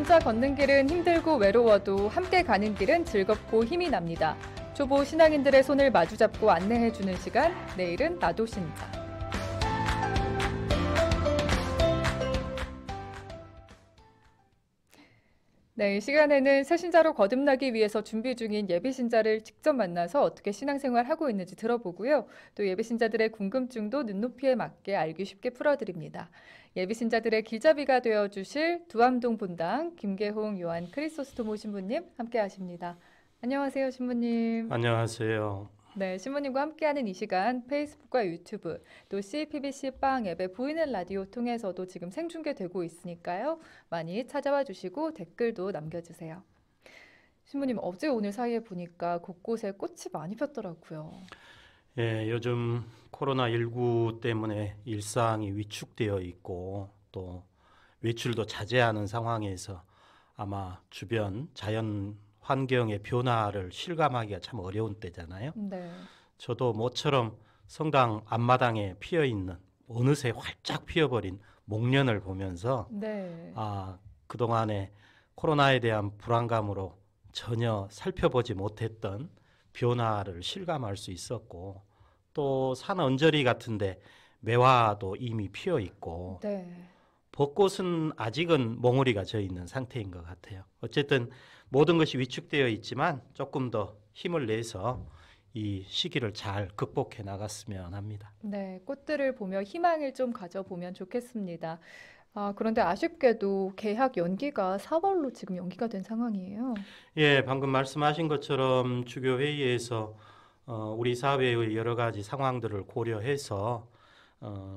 혼자 걷는 길은 힘들고 외로워도 함께 가는 길은 즐겁고 힘이 납니다. 초보 신앙인들의 손을 마주잡고 안내해주는 시간, 내일은 나도 신자. 네, 이 시간에는 새신자로 거듭나기 위해서 준비 중인 예비신자를 직접 만나서 어떻게 신앙생활하고 있는지 들어보고요. 또 예비신자들의 궁금증도 눈높이에 맞게 알기 쉽게 풀어드립니다. 예비신자들의 길잡이가 되어주실 두암동 본당 김계홍 요한 크리소스토모 신부님 함께 하십니다. 안녕하세요, 신부님. 안녕하세요. 네, 신부님과 함께하는 이 시간 페이스북과 유튜브 또 CPBC 빵 앱의 보이는 라디오 통해서도 지금 생중계되고 있으니까요. 많이 찾아와 주시고 댓글도 남겨주세요. 신부님, 어제 오늘 사이에 보니까 곳곳에 꽃이 많이 폈더라고요. 예, 요즘 코로나19 때문에 일상이 위축되어 있고 또 외출도 자제하는 상황에서 아마 주변 자연 환경의 변화를 실감하기가 참 어려운 때잖아요. 네. 저도 모처럼 성당 앞마당에 피어있는 어느새 활짝 피어버린 목련을 보면서 네. 그동안에 코로나에 대한 불안감으로 전혀 살펴보지 못했던 변화를 실감할 수 있었고 또 산 언저리 같은데 매화도 이미 피어 있고 네. 벚꽃은 아직은 몽우리가 져 있는 상태인 것 같아요. 어쨌든 모든 것이 위축되어 있지만 조금 더 힘을 내서 이 시기를 잘 극복해 나갔으면 합니다. 네, 꽃들을 보며 희망을 좀 가져보면 좋겠습니다. 그런데 아쉽게도 개학 연기가 4월로 지금 연기가 된 상황이에요. 예, 방금 말씀하신 것처럼 주교회의에서 우리 사회의 여러 가지 상황들을 고려해서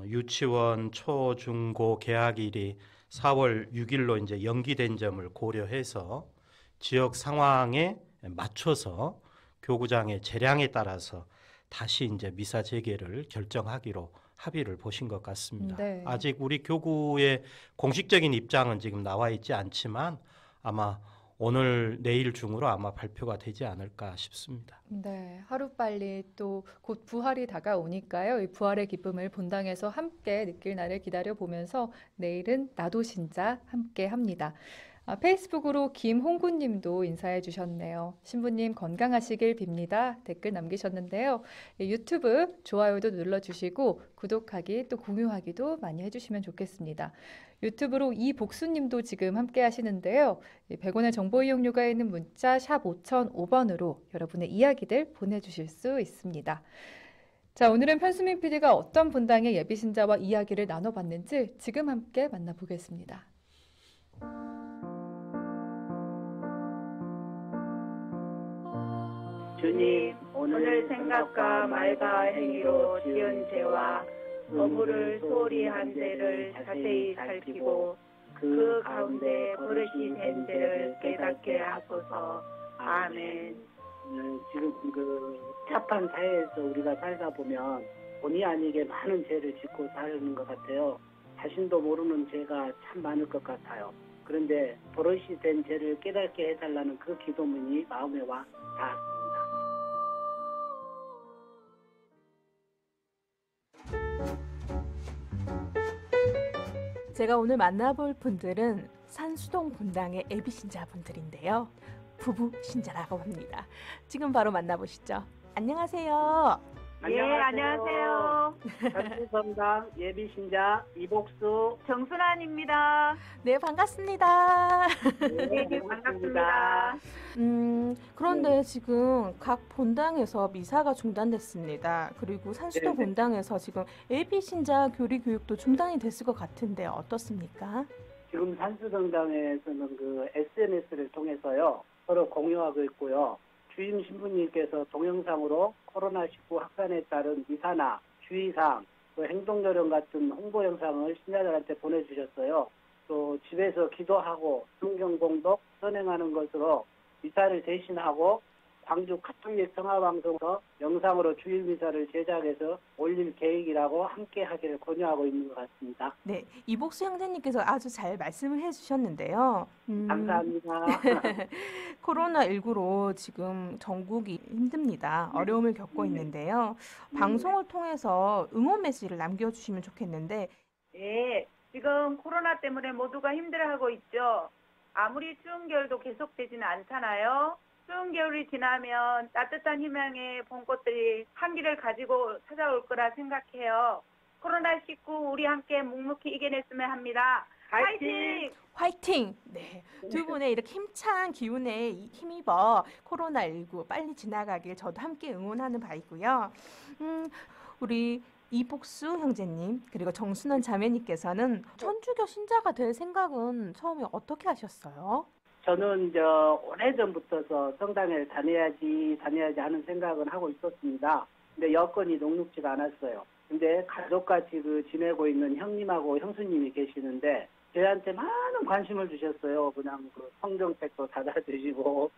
유치원 초, 중, 고 개학일이 4월 6일로 이제 연기된 점을 고려해서 지역 상황에 맞춰서 교구장의 재량에 따라서 다시 이제 미사 재개를 결정하기로 합의를 보신 것 같습니다. 네. 아직 우리 교구의 공식적인 입장은 지금 나와 있지 않지만 아마 오늘 내일 중으로 아마 발표가 되지 않을까 싶습니다. 네, 하루빨리 또 곧 부활이 다가오니까요. 이 부활의 기쁨을 본당에서 함께 느낄 날을 기다려보면서 내일은 나도 신자 함께 합니다. 페이스북으로 김홍구님도 인사해 주셨네요. 신부님 건강하시길 빕니다. 댓글 남기셨는데요. 유튜브 좋아요도 눌러주시고 구독하기 또 공유하기도 많이 해주시면 좋겠습니다. 유튜브로 이복수님도 지금 함께 하시는데요. 100원의 정보 이용료가 있는 문자 샵 5005번으로 여러분의 이야기들 보내주실 수 있습니다. 자, 오늘은 편수민 PD가 어떤 분당의 예비신자와 이야기를 나눠봤는지 지금 함께 만나보겠습니다. 주님, 오늘 생각과 말과 행위로 지은 죄와 허물을 소홀히 한 죄를 자세히 살피고 그 가운데 버릇이 된 죄를 깨닫게 하소서. 아멘. 지금 그 착한 사회에서 우리가 살다 보면 본의 아니게 많은 죄를 짓고 사는 것 같아요. 자신도 모르는 죄가 참 많을 것 같아요. 그런데 버릇이 된 죄를 깨닫게 해달라는 그 기도문이 마음에 와 닿았습니다. 제가 오늘 만나볼 분들은 산수동 본당의 예비신자분들인데요. 부부 신자라고 합니다. 지금 바로 만나보시죠. 안녕하세요. 예, 안녕하세요. 산수성당 예비신자 이복수 정순환입니다. 네, 반갑습니다. 네, 반갑습니다. 그런데 지금 각 본당에서 미사가 중단됐습니다. 그리고 산수동 네네. 본당에서 지금 예비신자 교리 교육도 중단이 됐을 것 같은데 어떻습니까? 지금 산수성당에서는 그 SNS를 통해서요 서로 공유하고 있고요. 주임 신부님께서 동영상으로 코로나19 확산에 따른 미사나 주의사항, 또 행동요령 같은 홍보 영상을 신자들한테 보내주셨어요. 또 집에서 기도하고 성경 공독 선행하는 것으로 미사를 대신하고 광주 카톨릭 성화방송으로 영상으로 주일 미사를 제작해서 올릴 계획이라고 함께 하기를 권유하고 있는 것 같습니다. 네, 이복수 형제님께서 아주 잘 말씀을 해주셨는데요. 감사합니다. 코로나19로 지금 전국이 힘듭니다. 어려움을 겪고 있는데요. 방송을 통해서 응원 메시지를 남겨주시면 좋겠는데 네, 지금 코로나 때문에 모두가 힘들어하고 있죠. 아무리 추운 겨울도 계속되지는 않잖아요. 추운 겨울이 지나면 따뜻한 희망의 봄꽃들이 향기를 가지고 찾아올 거라 생각해요. 코로나19 우리 함께 묵묵히 이겨냈으면 합니다. 파이팅! 화이팅! 네, 두 분의 이렇게 힘찬 기운에 힘입어 코로나19 빨리 지나가길 저도 함께 응원하는 바이고요. 우리 이복수 형제님 그리고 정순원 자매님께서는 천주교 신자가 될 생각은 처음에 어떻게 하셨어요? 저는 오래전부터 성당에 다녀야지 하는 생각은 하고 있었습니다. 근데 여건이 녹록지가 않았어요. 근데 가족같이 지내고 있는 형님하고 형수님이 계시는데 저희한테 많은 관심을 주셨어요. 그냥 성경책도 사다 주시고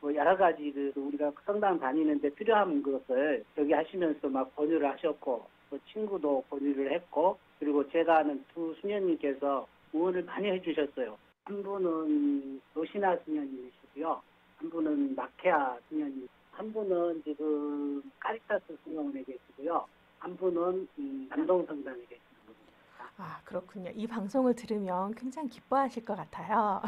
뭐 여러 가지 우리가 성당 다니는데 필요한 것을 여기 하시면서 막 권유를 하셨고 또 친구도 권유를 했고 그리고 제가 아는 두 수녀님께서 응원을 많이 해주셨어요. 한 분은 노시나 수녀님이시고요. 한 분은 마케아 수녀님. 한 분은 지금 카리타스 수녀원에 계시고요. 한 분은 남동성당에 계십니다. 아, 그렇군요. 이 방송을 들으면 굉장히 기뻐하실 것 같아요.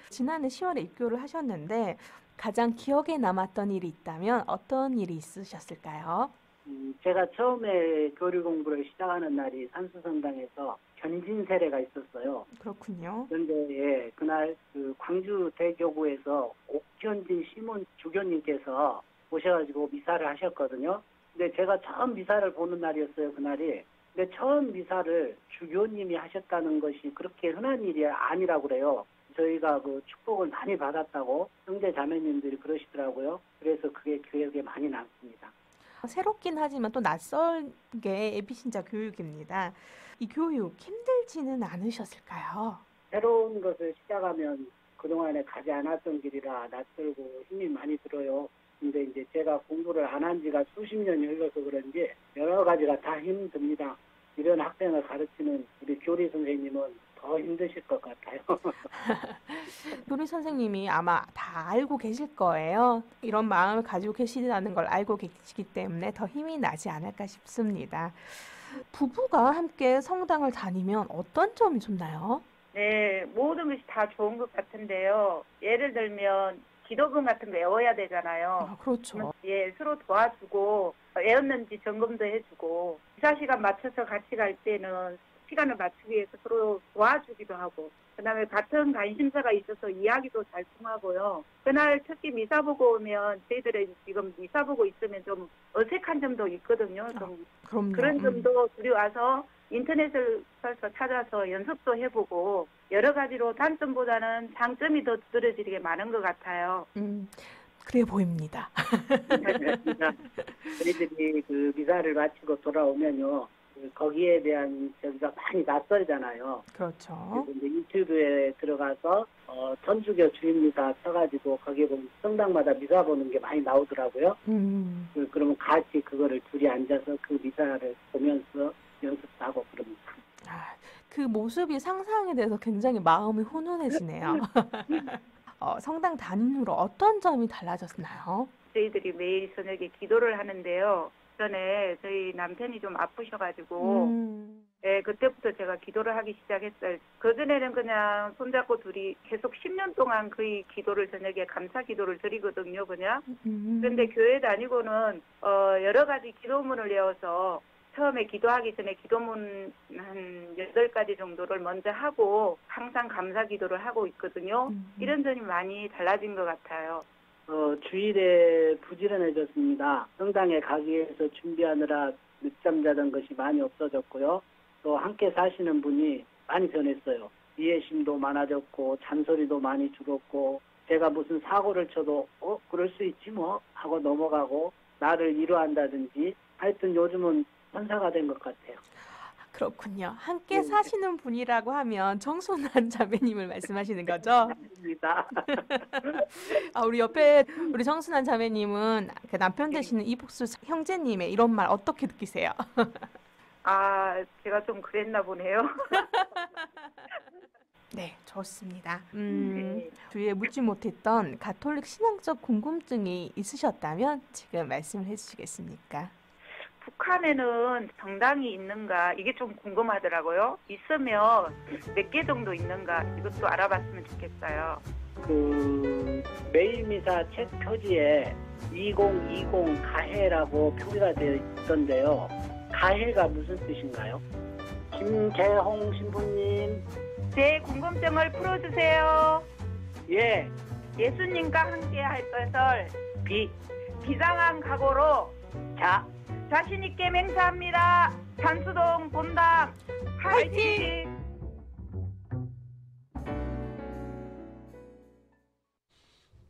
지난해 10월에 입교를 하셨는데 가장 기억에 남았던 일이 있다면 어떤 일이 있으셨을까요? 제가 처음에 교리 공부를 시작하는 날이 산수성당에서 견진 세례가 있었어요. 그렇군요. 그런데 그날 광주 대교구에서 옥현진 시몬 주교님께서 오셔가지고 미사를 하셨거든요. 근데 제가 처음 미사를 보는 날이었어요, 그날이. 근데 처음 미사를 주교님이 하셨다는 것이 그렇게 흔한 일이 아니라고 그래요. 저희가 축복을 많이 받았다고 형제 자매님들이 그러시더라고요. 그래서 그게 기억에 많이 남습니다. 새롭긴 하지만 또 낯설게 애비신자 교육입니다. 이 교육 힘들지는 않으셨을까요? 새로운 것을 시작하면 그동안에 가지 않았던 길이라 낯설고 힘이 많이 들어요. 근데 이제 제가 공부를 안 한 지가 수십 년이 흘러서 그런지 여러 가지가 다 힘듭니다. 이런 학생을 가르치는 우리 교리 선생님은 더 힘드실 것 같아요. 교리 선생님이 아마 다 알고 계실 거예요. 이런 마음을 가지고 계시다는 걸 알고 계시기 때문에 더 힘이 나지 않을까 싶습니다. 부부가 함께 성당을 다니면 어떤 점이 좋나요? 네, 모든 것이 다 좋은 것 같은데요. 예를 들면 기도문 같은 거 외워야 되잖아요. 아, 그렇죠. 예, 서로 도와주고 외웠는지 점검도 해주고 기사 시간 맞춰서 같이 갈 때는 시간을 맞추기 위해서 서로 도와주기도 하고 그다음에 같은 관심사가 있어서 이야기도 잘 통하고요. 그날 특히 미사 보고 오면 저희들은 지금 미사 보고 있으면 좀 어색한 점도 있거든요. 좀 그럼요. 그런 점도 둘이 와서 인터넷을 찾아서 연습도 해보고 여러 가지로 단점보다는 장점이 더 두드러지게 많은 것 같아요. 그래 보입니다. 저희들이 미사를 마치고 돌아오면요. 거기에 대한 저기가 많이 낯설잖아요. 그렇죠. 그래서 이제 유튜브에 들어가서 천주교 주일미사 쳐가지고 거기에 보면 성당마다 미사 보는 게 많이 나오더라고요. 그러면 같이 그거를 둘이 앉아서 그 미사를 보면서 연습하고 그럽니다. 아, 그 모습이 상상이 돼서 굉장히 마음이 훈훈해지네요. 성당 다닌 후로 어떤 점이 달라졌나요? 저희들이 매일 저녁에 기도를 하는데요. 전에 저희 남편이 좀 아프셔가지고 예, 그때부터 제가 기도를 하기 시작했어요. 그전에는 그냥 손잡고 둘이 계속 10년 동안 거의 기도를 저녁에 감사 기도를 드리거든요, 그냥. 그런데 교회 다니고는 여러 가지 기도문을 외워서 처음에 기도하기 전에 기도문 한 8가지 정도를 먼저 하고 항상 감사 기도를 하고 있거든요. 이런 점이 많이 달라진 것 같아요. 주일에 부지런해졌습니다. 성당에 가기 위해서 준비하느라 늦잠 자던 것이 많이 없어졌고요. 또 함께 사시는 분이 많이 변했어요. 이해심도 많아졌고 잔소리도 많이 줄었고 제가 무슨 사고를 쳐도 그럴 수 있지 뭐 하고 넘어가고 나를 위로한다든지 하여튼 요즘은 천사가 된 것 같아요. 그렇군요. 함께 사시는 분이라고 하면 정순환 자매님을 말씀하시는 거죠? 맞습니다. 우리 옆에 우리 정순환 자매님은 그 남편 되시는 이복수 형제님의 이런 말 어떻게 느끼세요? 아, 제가 좀 그랬나 보네요. 네, 좋습니다. 네. 주위에 묻지 못했던 가톨릭 신앙적 궁금증이 있으셨다면 지금 말씀을 해주시겠습니까? 북한에는 성당이 있는가 이게 좀 궁금하더라고요. 있으면 몇 개 정도 있는가 이것도 알아봤으면 좋겠어요. 그 메일 미사 책 표지에 2020 가해라고 표기가 되어 있던데요. 가해가 무슨 뜻인가요? 김재홍 신부님. 제 궁금증을 풀어주세요. 예. 예수님과 함께 할 것을 비장한 각오로 자신 있게 맹세합니다. 산수동 본당 화이팅!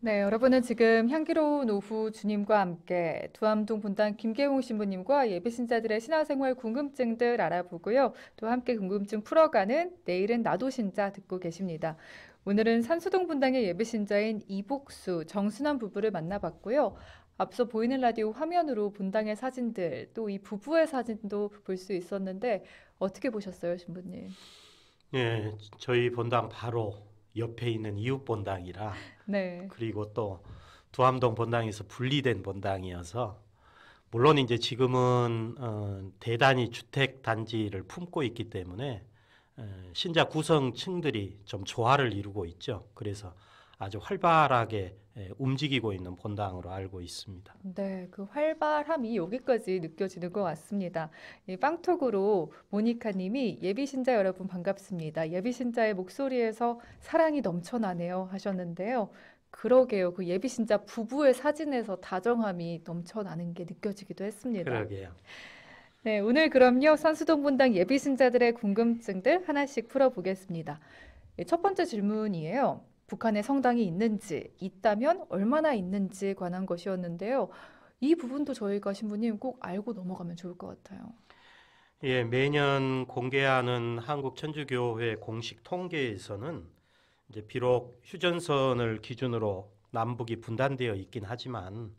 네, 여러분은 지금 향기로운 오후 주님과 함께 두암동 본당 김계홍 신부님과 예비신자들의 신앙생활 궁금증들 알아보고요. 또 함께 궁금증 풀어가는 내일은 나도 신자 듣고 계십니다. 오늘은 산수동 본당의 예비신자인 이복수, 정순환 부부를 만나봤고요. 앞서 보이는 라디오 화면으로 본당의 사진들, 또 이 부부의 사진도 볼 수 있었는데 어떻게 보셨어요, 신부님? 예, 저희 본당 바로 옆에 있는 이웃 본당이라 네. 그리고 또 두암동 본당에서 분리된 본당이어서 물론 이제 지금은 대단히 주택 단지를 품고 있기 때문에 신자 구성층들이 좀 조화를 이루고 있죠. 그래서 아주 활발하게 움직이고 있는 본당으로 알고 있습니다. 네, 그 활발함이 여기까지 느껴지는 것 같습니다. 이 빵톡으로 모니카님이 예비신자 여러분 반갑습니다. 예비신자의 목소리에서 사랑이 넘쳐나네요 하셨는데요. 그러게요. 그 예비신자 부부의 사진에서 다정함이 넘쳐나는 게 느껴지기도 했습니다. 그러게요. 네, 오늘 그럼요. 산수동 본당 예비신자들의 궁금증들 하나씩 풀어보겠습니다. 첫 번째 질문이에요. 북한에 성당이 있는지, 있다면 얼마나 있는지에 관한 것이었는데요. 이 부분도 저희가 신부님 꼭 알고 넘어가면 좋을 것 같아요. 예, 매년 공개하는 한국천주교회 공식 통계에서는 이제 비록 휴전선을 기준으로 남북이 분단되어 있긴 하지만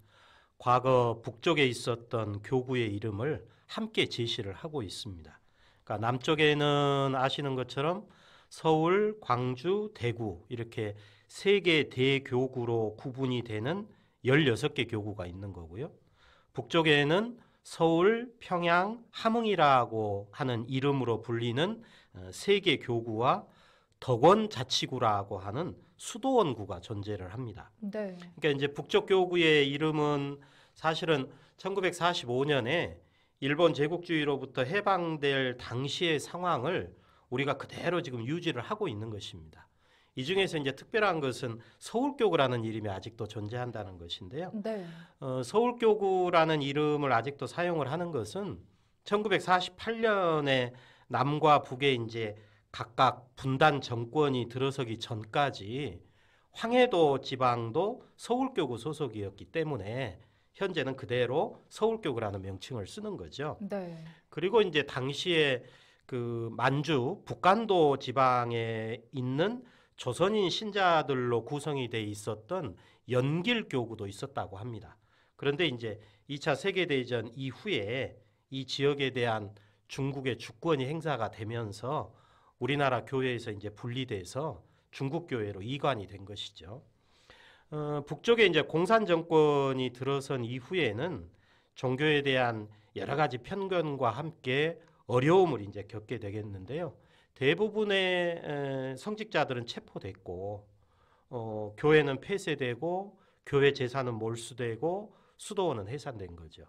과거 북쪽에 있었던 교구의 이름을 함께 제시를 하고 있습니다. 그러니까 남쪽에는 아시는 것처럼 서울, 광주, 대구 이렇게 세 개 대교구로 구분이 되는 16개 교구가 있는 거고요. 북쪽에는 서울, 평양, 함흥이라고 하는 이름으로 불리는 세 개 교구와 덕원 자치구라고 하는 수도원구가 존재를 합니다. 네. 그러니까 이제 북쪽 교구의 이름은 사실은 1945년에 일본 제국주의로부터 해방될 당시의 상황을 우리가 그대로 지금 유지를 하고 있는 것입니다. 이 중에서 이제 특별한 것은 서울교구라는 이름이 아직도 존재한다는 것인데요. 네. 서울교구라는 이름을 아직도 사용을 하는 것은 1948년에 남과 북에 이제 각각 분단 정권이 들어서기 전까지 황해도 지방도 서울교구 소속이었기 때문에 현재는 그대로 서울교구라는 명칭을 쓰는 거죠. 네. 그리고 이제 당시에 그 만주 북간도 지방에 있는 조선인 신자들로 구성이 돼 있었던 연길교구도 있었다고 합니다. 그런데 이제 2차 세계대전 이후에 이 지역에 대한 중국의 주권이 행사가 되면서 우리나라 교회에서 이제 분리돼서 중국 교회로 이관이 된 것이죠. 북쪽에 이제 공산 정권이 들어선 이후에는 종교에 대한 여러 가지 편견과 함께 어려움을 이제 겪게 되겠는데요. 대부분의 성직자들은 체포됐고, 교회는 폐쇄되고, 교회 재산은 몰수되고, 수도원은 해산된 거죠.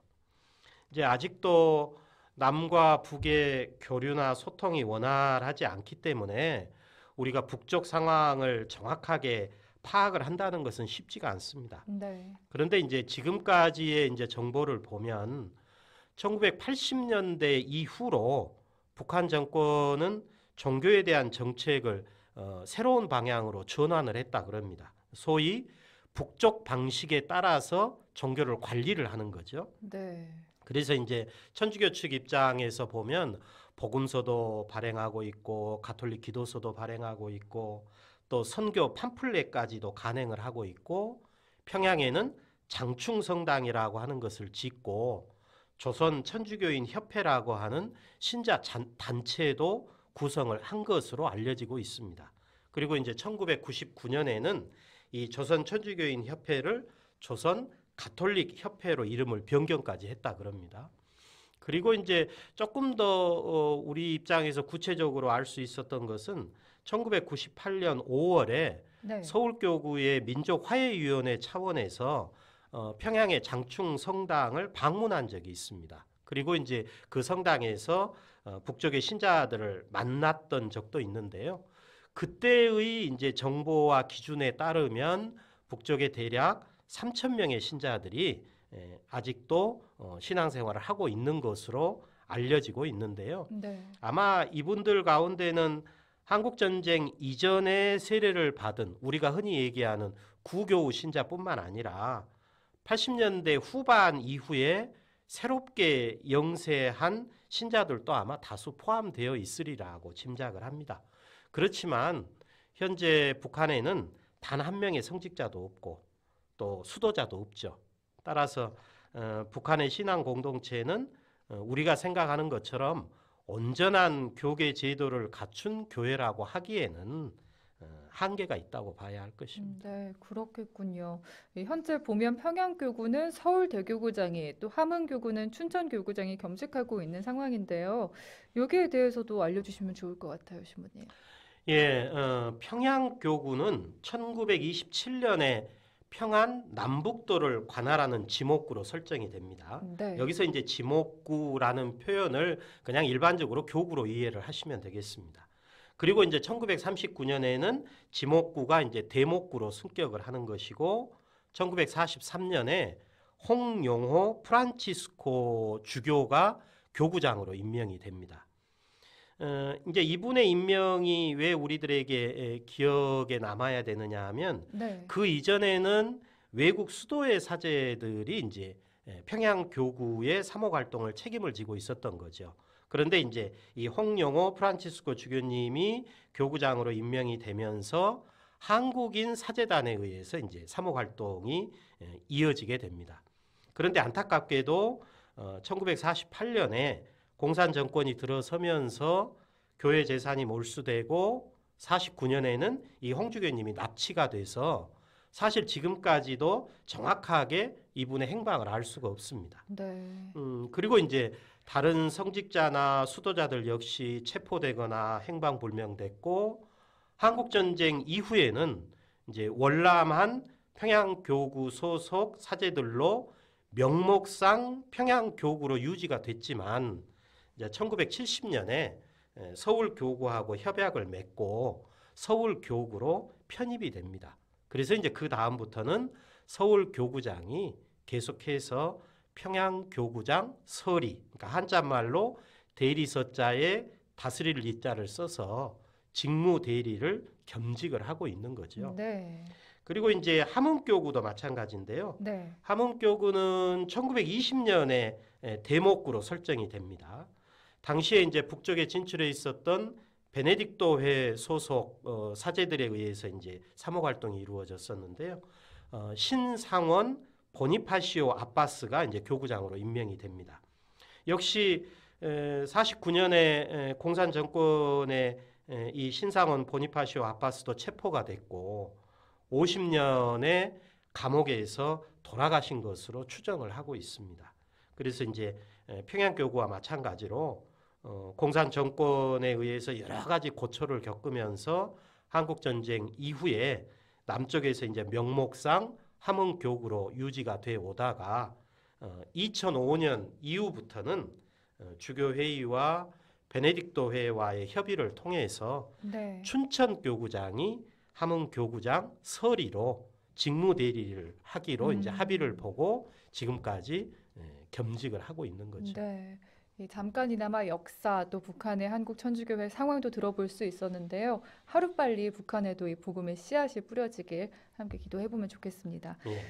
이제 아직도 남과 북의 교류나 소통이 원활하지 않기 때문에 우리가 북쪽 상황을 정확하게 파악을 한다는 것은 쉽지가 않습니다. 네. 그런데 이제 지금까지의 이제 정보를 보면 1980년대 이후로 북한 정권은 종교에 대한 정책을 새로운 방향으로 전환을 했다 그럽니다. 소위 북쪽 방식에 따라서 종교를 관리를 하는 거죠. 네. 그래서 이제 천주교 측 입장에서 보면 복음서도 발행하고 있고 가톨릭 기도서도 발행하고 있고 또 선교 팜플렛까지도 간행을 하고 있고 평양에는 장충성당이라고 하는 것을 짓고 조선 천주교인 협회라고 하는 신자 단체도 구성을 한 것으로 알려지고 있습니다. 그리고 이제 1999년에는 이 조선 천주교인 협회를 조선 가톨릭 협회로 이름을 변경까지 했다 그럽니다. 그리고 이제 조금 더 우리 입장에서 구체적으로 알 수 있었던 것은 1998년 5월에 네. 서울교구의 민족화해위원회 차원에서 평양의 장충 성당을 방문한 적이 있습니다. 그리고 이제 그 성당에서 북쪽의 신자들을 만났던 적도 있는데요. 그때의 이제 정보와 기준에 따르면 북쪽에 대략 3,000명의 신자들이 아직도 신앙생활을 하고 있는 것으로 알려지고 있는데요. 네. 아마 이분들 가운데는 한국전쟁 이전에 세례를 받은 우리가 흔히 얘기하는 구교우 신자뿐만 아니라 80년대 후반 이후에 새롭게 영세한 신자들도 아마 다수 포함되어 있으리라고 짐작을 합니다. 그렇지만 현재 북한에는 단 한 명의 성직자도 없고 또 수도자도 없죠. 따라서 북한의 신앙 공동체는 우리가 생각하는 것처럼 온전한 교계 제도를 갖춘 교회라고 하기에는 한계가 있다고 봐야 할 것입니다. 네, 그렇겠군요. 현재 보면 평양교구는 서울대교구장이 또 함흥교구는 춘천교구장이 겸직하고 있는 상황인데요. 여기에 대해서도 알려주시면 좋을 것 같아요, 신부님. 예, 평양교구는 1927년에 평안 남북도를 관할하는 지목구로 설정이 됩니다. 네. 여기서 이제 지목구라는 표현을 그냥 일반적으로 교구로 이해를 하시면 되겠습니다. 그리고 이제 1939년에는 지목구가 이제 대목구로 승격을 하는 것이고 1943년에 홍용호 프란치스코 주교가 교구장으로 임명이 됩니다. 이제 이분의 임명이 왜 우리들에게 기억에 남아야 되느냐 하면 네. 그 이전에는 외국 수도의 사제들이 이제 평양 교구의 사목 활동을 책임을 지고 있었던 거죠. 그런데 이제 이 홍용호 프란치스코 주교님이 교구장으로 임명이 되면서 한국인 사제단에 의해서 이제 사목 활동이 이어지게 됩니다. 그런데 안타깝게도 1948년에 공산 정권이 들어서면서 교회 재산이 몰수되고 49년에는 이 홍주교님이 납치가 돼서 사실 지금까지도 정확하게 이분의 행방을 알 수가 없습니다. 네. 그리고 이제 다른 성직자나 수도자들 역시 체포되거나 행방불명됐고 한국전쟁 이후에는 이제 월남한 평양교구 소속 사제들로 명목상 평양교구로 유지가 됐지만 이제 1970년에 서울교구하고 협약을 맺고 서울교구로 편입이 됩니다. 그래서 이제 그 다음부터는 서울교구장이 계속해서 평양교구장 서리, 그러니까 한자말로 대리서자에 다스릴 이자를 써서 직무대리를 겸직을 하고 있는 거죠. 네. 그리고 이제 함흥교구도 마찬가지인데요. 네. 함흥교구는 1920년에 대목구로 설정이 됩니다. 당시에 이제 북쪽에 진출해 있었던 베네딕토회 소속 사제들에 의해서 이제 사목 활동이 이루어졌었는데요. 신상원 보니파시오 아바스가 이제 교구장으로 임명이 됩니다. 역시 49년에 공산 정권의 이 신상원 보니파시오 아바스도 체포가 됐고 50년에 감옥에서 돌아가신 것으로 추정을 하고 있습니다. 그래서 이제 평양교구와 마찬가지로 공산 정권에 의해서 여러 가지 고초를 겪으면서 한국전쟁 이후에 남쪽에서 이제 명목상 함흥교구로 유지가 돼 오다가 2005년 이후부터는 주교회의와 베네딕토회와의 협의를 통해서 네. 춘천교구장이 함흥교구장 서리로 직무대리를 하기로 이제 합의를 보고 지금까지 겸직을 하고 있는 거죠. 네. 잠깐이나마 역사 또 북한의 한국 천주교회 상황도 들어볼 수 있었는데요. 하루빨리 북한에도 이 복음의 씨앗이 뿌려지길 함께 기도해보면 좋겠습니다. 예.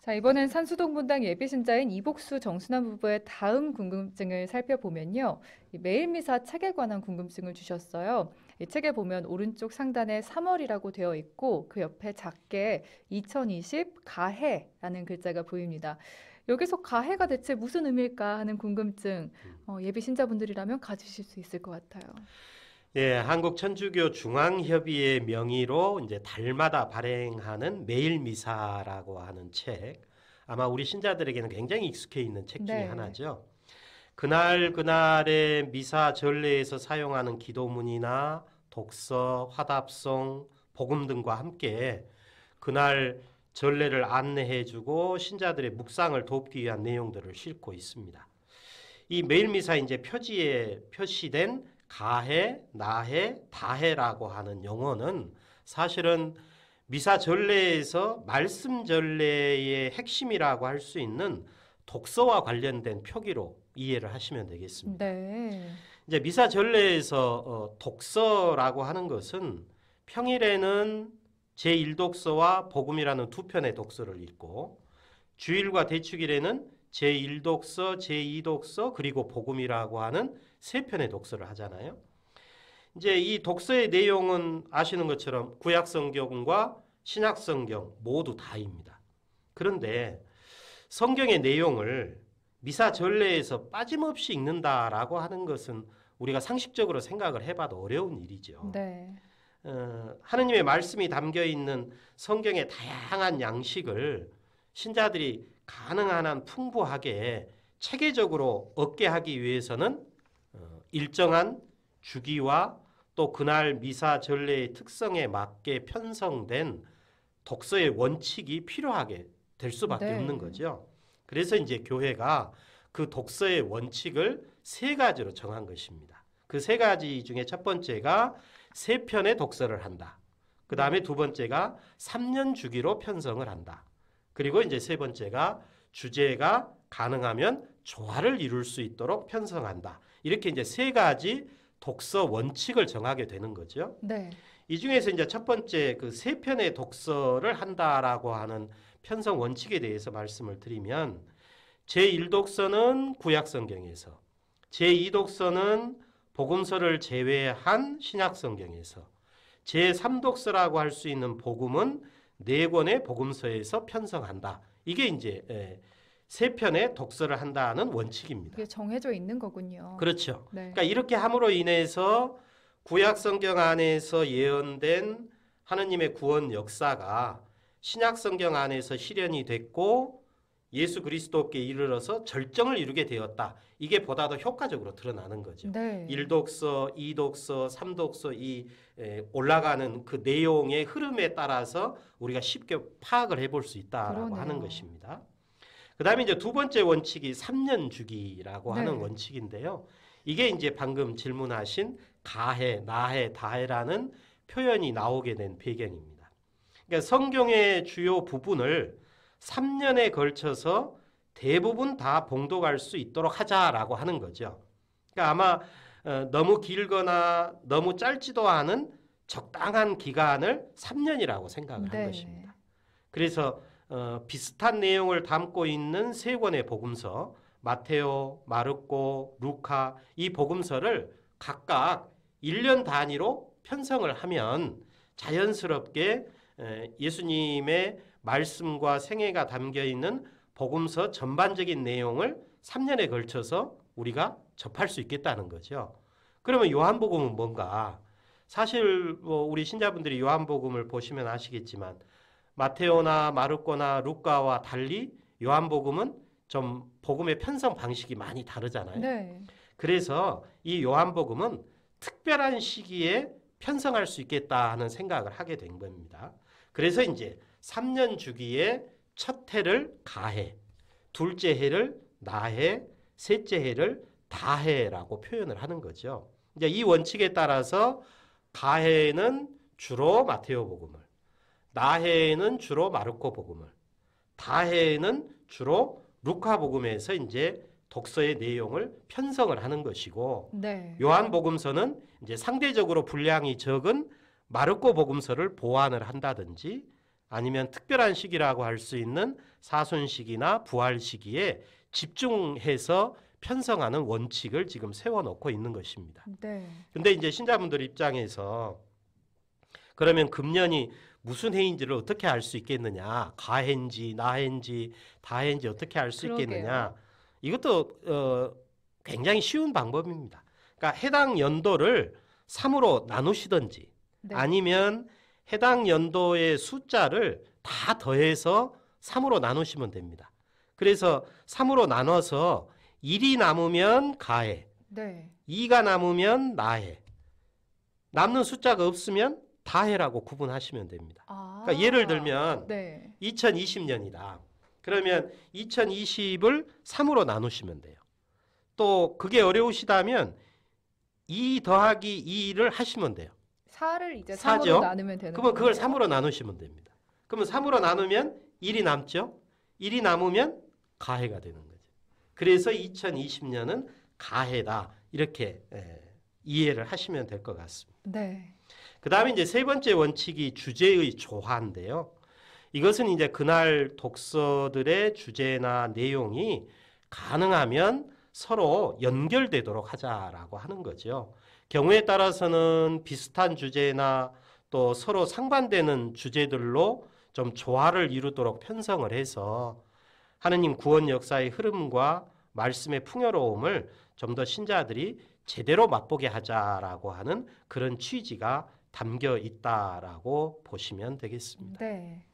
자, 이번엔 산수동 분당 예비신자인 이복수 정순환 부부의 다음 궁금증을 살펴보면요. 이 매일미사 책에 관한 궁금증을 주셨어요. 이 책에 보면 오른쪽 상단에 3월이라고 되어 있고 그 옆에 작게 2020 가해라는 글자가 보입니다. 여기서 가해가 대체 무슨 의미일까 하는 궁금증 예비신자분들이라면 가지실 수 있을 것 같아요. 예, 한국 천주교 중앙협의회 명의로 이제 달마다 발행하는 매일미사라고 하는 책, 아마 우리 신자들에게는 굉장히 익숙해 있는 책 중에 네. 하나죠. 그날의 미사 전례에서 사용하는 기도문이나 독서, 화답송, 복음 등과 함께 그날 전례를 안내해주고 신자들의 묵상을 돕기 위한 내용들을 싣고 있습니다. 이 매일 미사 이제 표지에 표시된 가해, 나해, 다해라고 하는 용어는 사실은 미사 전례에서 말씀 전례의 핵심이라고 할 수 있는 독서와 관련된 표기로 이해를 하시면 되겠습니다. 네. 이제 미사 전례에서 독서라고 하는 것은 평일에는 제1독서와 복음이라는 두 편의 독서를 읽고 주일과 대축일에는 제1독서, 제2독서 그리고 복음이라고 하는 세 편의 독서를 하잖아요. 이제 이 독서의 내용은 아시는 것처럼 구약성경과 신약성경 모두 다입니다. 그런데 성경의 내용을 미사 전례에서 빠짐없이 읽는다라고 하는 것은 우리가 상식적으로 생각을 해봐도 어려운 일이죠. 네. 하느님의 말씀이 담겨 있는 성경의 다양한 양식을 신자들이 가능한 한 풍부하게 체계적으로 얻게 하기 위해서는 일정한 주기와 또 그날 미사 전례의 특성에 맞게 편성된 독서의 원칙이 필요하게 될 수밖에 네. 없는 거죠. 그래서 이제 교회가 그 독서의 원칙을 세 가지로 정한 것입니다. 그 세 가지 중에 첫 번째가 세 편의 독서를 한다. 그 다음에 두 번째가 3년 주기로 편성을 한다. 그리고 이제 세 번째가 주제가 가능하면 조화를 이룰 수 있도록 편성한다. 이렇게 이제 세 가지 독서 원칙을 정하게 되는 거죠. 네. 이 중에서 이제 첫 번째 그 세 편의 독서를 한다라고 하는 편성 원칙에 대해서 말씀을 드리면 제1독서는 구약성경에서, 제2독서는 복음서를 제외한 신약성경에서, 제3독서라고 할 수 있는 복음은 4권의 복음서에서 편성한다. 이게 이제 세 편의 독서를 한다는 원칙입니다. 그게 정해져 있는 거군요. 그렇죠. 네. 그러니까 이렇게 함으로 인해서 구약성경 안에서 예언된 하느님의 구원 역사가 신약성경 안에서 실현이 됐고 예수 그리스도께 이르러서 절정을 이루게 되었다. 이게 보다 더 효과적으로 드러나는 거죠. 네. 1독서, 2독서, 3독서 이 올라가는 그 내용의 흐름에 따라서 우리가 쉽게 파악을 해볼 수 있다라고 그러네요. 하는 것입니다. 그 다음에 이제 두 번째 원칙이 3년 주기라고 하는 네. 원칙인데요. 이게 이제 방금 질문하신 가해, 나해, 다해라는 표현이 나오게 된 배경입니다. 그러니까 성경의 주요 부분을 3년에 걸쳐서 대부분 다 봉독할 수 있도록 하자라고 하는 거죠. 그러니까 아마 너무 길거나 너무 짧지도 않은 적당한 기간을 3년이라고 생각을 한 네. 것입니다. 그래서 비슷한 내용을 담고 있는 세 권의 복음서, 마테오, 마르코, 루카 이 복음서를 각각 1년 단위로 편성을 하면 자연스럽게 예수님의 말씀과 생애가 담겨 있는 복음서 전반적인 내용을 3년에 걸쳐서 우리가 접할 수 있겠다는 거죠. 그러면 요한복음은 뭔가? 사실 우리 신자분들이 요한복음을 보시면 아시겠지만 마테오나 마르코나 루카와 달리 요한복음은 좀 복음의 편성 방식이 많이 다르잖아요. 네. 그래서 이 요한복음은 특별한 시기에 편성할 수 있겠다 하는 생각을 하게 된 겁니다. 그래서 이제 3년 주기에 첫 해를 가해, 둘째 해를 나해, 셋째 해를 다해라고 표현을 하는 거죠. 이제 이 원칙에 따라서 가해는 주로 마테오 복음을, 나해는 주로 마르코 복음을, 다해는 주로 루카 복음에서 이제 독서의 내용을 편성을 하는 것이고, 네. 요한복음서는 이제 상대적으로 분량이 적은 마르코 복음서를 보완을 한다든지 아니면 특별한 시기라고 할 수 있는 사순 시기나 부활 시기에 집중해서 편성하는 원칙을 지금 세워놓고 있는 것입니다. 네. 근데 이제 신자분들 입장에서 그러면 금년이 무슨 해인지를 어떻게 알 수 있겠느냐? 가해인지 나해인지 다해인지 어떻게 알 수 그러게요. 있겠느냐? 이것도 굉장히 쉬운 방법입니다. 그러니까 해당 연도를 3으로 나누시든지 네. 아니면 해당 연도의 숫자를 다 더해서 3으로 나누시면 됩니다. 그래서 3으로 나눠서 1이 남으면 가해, 네. 2가 남으면 나해, 남는 숫자가 없으면 다해라고 구분하시면 됩니다. 아. 그러니까 예를 들면 네. 2020년이다. 그러면 2020을 3으로 나누시면 돼요. 또 그게 어려우시다면 2 더하기 2를 하시면 돼요. 4를 이제 3으로 사죠? 나누면 되는 그러면 그걸 거예요? 3으로 나누시면 됩니다. 그러면 3으로 나누면 1이 남죠? 1이 남으면 가해가 되는 거죠. 그래서 2020년은 가해다. 이렇게 이해를 하시면 될 것 같습니다. 네. 그 다음에 이제 세 번째 원칙이 주제의 조화인데요. 이것은 이제 그날 독서들의 주제나 내용이 가능하면 서로 연결되도록 하자라고 하는 거죠. 경우에 따라서는 비슷한 주제나 또 서로 상반되는 주제들로 좀 조화를 이루도록 편성을 해서 하느님 구원 역사의 흐름과 말씀의 풍요로움을 좀 더 신자들이 제대로 맛보게 하자라고 하는 그런 취지가 담겨 있다라고 보시면 되겠습니다. 네.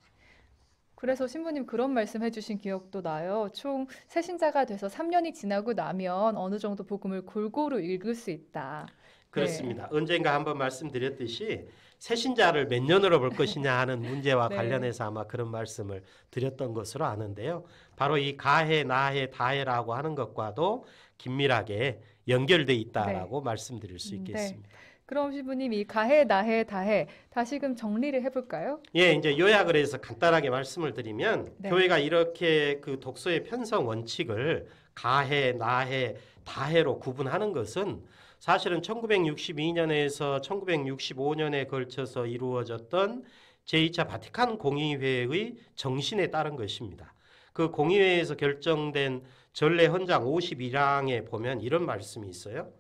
그래서 신부님 그런 말씀 해주신 기억도 나요. 총 새신자가 돼서 3년이 지나고 나면 어느 정도 복음을 골고루 읽을 수 있다. 그렇습니다. 언젠가 한번 말씀드렸듯이 새신자를 몇 년으로 볼 것이냐 하는 문제와 네. 관련해서 아마 그런 말씀을 드렸던 것으로 아는데요. 바로 이 가해, 나해, 다해라고 하는 것과도 긴밀하게 연결돼 있다라고 말씀드릴 수 있겠습니다. 그럼 신부님 이 가해, 나해, 다해 다시금 정리를 해볼까요? 예, 이제 요약을 해서 간단하게 말씀을 드리면 네. 교회가 이렇게 그 독서의 편성 원칙을 가해, 나해, 다해로 구분하는 것은 사실은 1962년에서 1965년에 걸쳐서 이루어졌던 제2차 바티칸 공의회의 정신에 따른 것입니다. 그 공의회에서 결정된 전례 헌장 51항에 보면 이런 말씀이 있어요.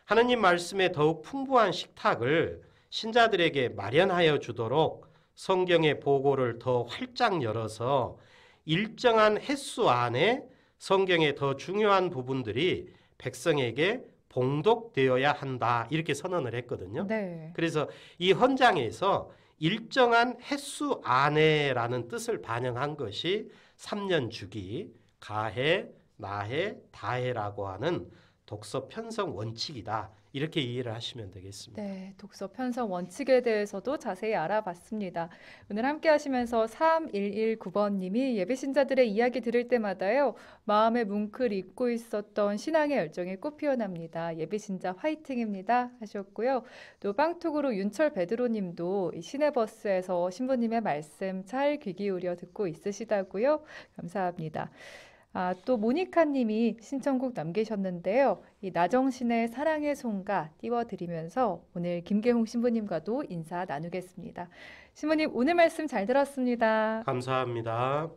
하느님 말씀에 더욱 풍부한 식탁을 신자들에게 마련하여 주도록 성경의 보고를 더 활짝 열어서 일정한 횟수 안에 성경의 더 중요한 부분들이 백성에게 봉독되어야 한다. 이렇게 선언을 했거든요. 네. 그래서 이 헌장에서 일정한 횟수 안에라는 뜻을 반영한 것이 3년 주기, 가해, 나해, 다해라고 하는 독서 편성 원칙이다. 이렇게 이해를 하시면 되겠습니다. 네, 독서 편성 원칙에 대해서도 자세히 알아봤습니다. 오늘 함께 하시면서 3119번님이 예비신자들의 이야기 들을 때마다요, 마음에 뭉클 잊고 있었던 신앙의 열정이 꽃피어납니다. 예비신자 화이팅입니다 하셨고요. 또 빵톡으로 윤철 베드로님도 이 시내버스에서 신부님의 말씀 잘 귀 기울여 듣고 있으시다고요. 감사합니다. 또 모니카님이 신청곡 남기셨는데요. 이 나정신의 사랑의 송가 띄워드리면서 오늘 김계홍 신부님과도 인사 나누겠습니다. 신부님 오늘 말씀 잘 들었습니다. 감사합니다.